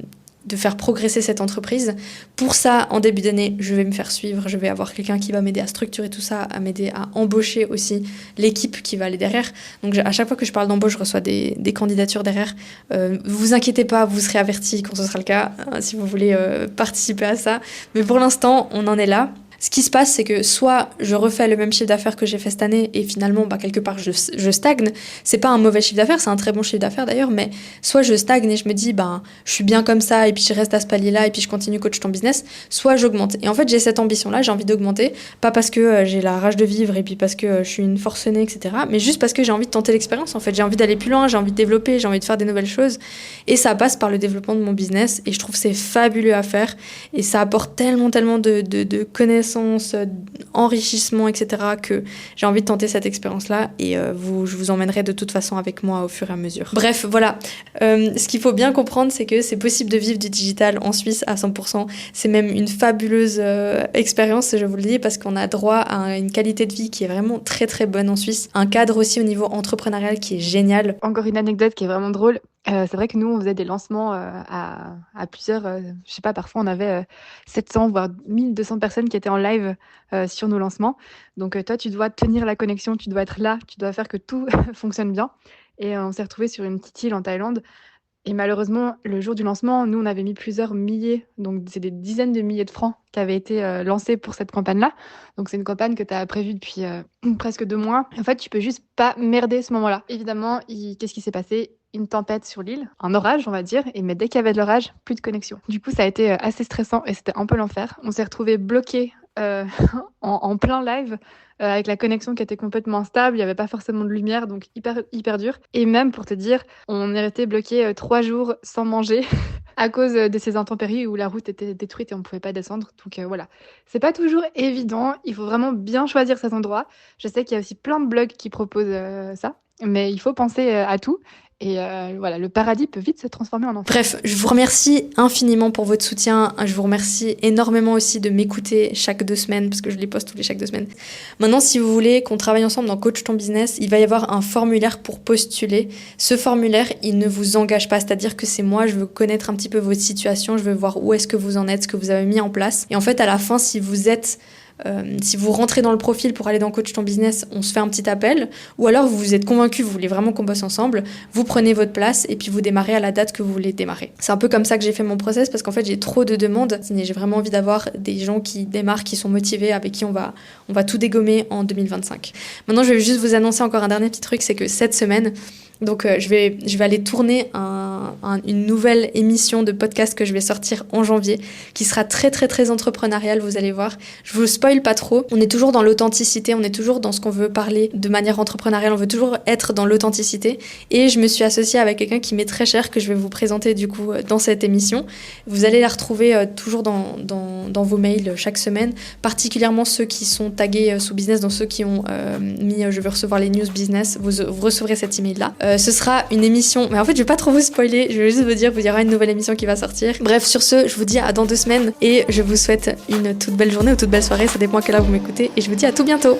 faire progresser cette entreprise. Pour ça, en début d'année, je vais me faire suivre, je vais avoir quelqu'un qui va m'aider à structurer tout ça, à m'aider à embaucher aussi l'équipe qui va aller derrière. Donc à chaque fois que je parle d'embauche, je reçois des candidatures derrière. Vous inquiétez pas, vous serez avertis quand ce sera le cas, si vous voulez participer à ça. Mais pour l'instant, on en est là. Ce qui se passe, c'est que soit je refais le même chiffre d'affaires que j'ai fait cette année et finalement, quelque part, je stagne. C'est pas un mauvais chiffre d'affaires, c'est un très bon chiffre d'affaires d'ailleurs, mais soit je stagne et je me dis, je suis bien comme ça et puis je reste à ce palier-là et puis je continue coach ton business, soit j'augmente. Et en fait, j'ai cette ambition-là, j'ai envie d'augmenter, pas parce que j'ai la rage de vivre et puis parce que je suis une forcenée, etc., mais juste parce que j'ai envie de tenter l'expérience. En fait, j'ai envie d'aller plus loin, j'ai envie de développer, j'ai envie de faire des nouvelles choses et ça passe par le développement de mon business et je trouve que c'est fabuleux à faire et ça apporte tellement de connaissances, enrichissement, etc., que j'ai envie de tenter cette expérience-là et je vous emmènerai de toute façon avec moi au fur et à mesure. Bref, voilà. Ce qu'il faut bien comprendre, c'est que c'est possible de vivre du digital en Suisse à 100%. C'est même une fabuleuse expérience, je vous le dis, parce qu'on a droit à une qualité de vie qui est vraiment très très bonne en Suisse. Un cadre aussi au niveau entrepreneurial qui est génial. Encore une anecdote qui est vraiment drôle. C'est vrai que nous, on faisait des lancements à plusieurs, je sais pas, parfois on avait 700 voire 1200 personnes qui étaient en live sur nos lancements. Donc toi, tu dois tenir la connexion, tu dois être là, tu dois faire que tout fonctionne bien. Et on s'est retrouvés sur une petite île en Thaïlande. Et malheureusement, le jour du lancement, nous, on avait mis plusieurs milliers, donc c'est des dizaines de milliers de francs qui avaient été lancés pour cette campagne-là. Donc c'est une campagne que tu as prévue depuis presque 2 mois. En fait, tu peux juste pas merder ce moment-là. Évidemment, qu'est-ce qui s'est passé? Une tempête sur l'île, un orage, on va dire, mais dès qu'il y avait de l'orage, plus de connexion. Du coup, ça a été assez stressant et c'était un peu l'enfer. On s'est retrouvés bloqués en plein live avec la connexion qui était complètement instable, il n'y avait pas forcément de lumière, donc hyper dur. Et même pour te dire, on est resté bloqué 3 jours sans manger à cause de ces intempéries où la route était détruite et on ne pouvait pas descendre. Donc voilà, c'est pas toujours évident, il faut vraiment bien choisir ses endroits. Je sais qu'il y a aussi plein de blogs qui proposent ça, mais il faut penser à tout. Et voilà, le paradis peut vite se transformer en enfer. Bref, je vous remercie infiniment pour votre soutien. Je vous remercie énormément aussi de m'écouter chaque 2 semaines, parce que je les poste tous les chaque 2 semaines. Maintenant, si vous voulez qu'on travaille ensemble dans Coach ton business, il va y avoir un formulaire pour postuler. Ce formulaire, il ne vous engage pas, c'est-à-dire que c'est moi, je veux connaître un petit peu votre situation, je veux voir où est-ce que vous en êtes, ce que vous avez mis en place. Et en fait, à la fin, si vous rentrez dans le profil pour aller dans Coach ton business, on se fait un petit appel, ou alors vous êtes convaincu, vous voulez vraiment qu'on bosse ensemble, vous prenez votre place et puis vous démarrez à la date que vous voulez démarrer. C'est un peu comme ça que j'ai fait mon process parce qu'en fait j'ai trop de demandes, j'ai vraiment envie d'avoir des gens qui démarrent, qui sont motivés, avec qui on va tout dégommer en 2025. Maintenant je vais juste vous annoncer encore un dernier petit truc, c'est que cette semaine, donc je vais aller tourner une nouvelle émission de podcast que je vais sortir en janvier, qui sera très très très entrepreneuriale, vous allez voir. Je vous spoil pas trop, on est toujours dans l'authenticité, on est toujours dans ce qu'on veut parler de manière entrepreneuriale, on veut toujours être dans l'authenticité. Et je me suis associée avec quelqu'un qui m'est très cher, que je vais vous présenter du coup dans cette émission. Vous allez la retrouver toujours dans vos mails chaque semaine, particulièrement ceux qui sont tagués sous business, dans ceux qui ont mis je veux recevoir les news business, vous recevrez cet email là. Ce sera une émission, mais en fait je vais pas trop vous spoiler, je vais juste vous dire qu'il y aura une nouvelle émission qui va sortir. Bref, sur ce, je vous dis à dans 2 semaines et je vous souhaite une toute belle journée ou toute belle soirée, ça dépend à quelle heure vous m'écoutez, et je vous dis à tout bientôt.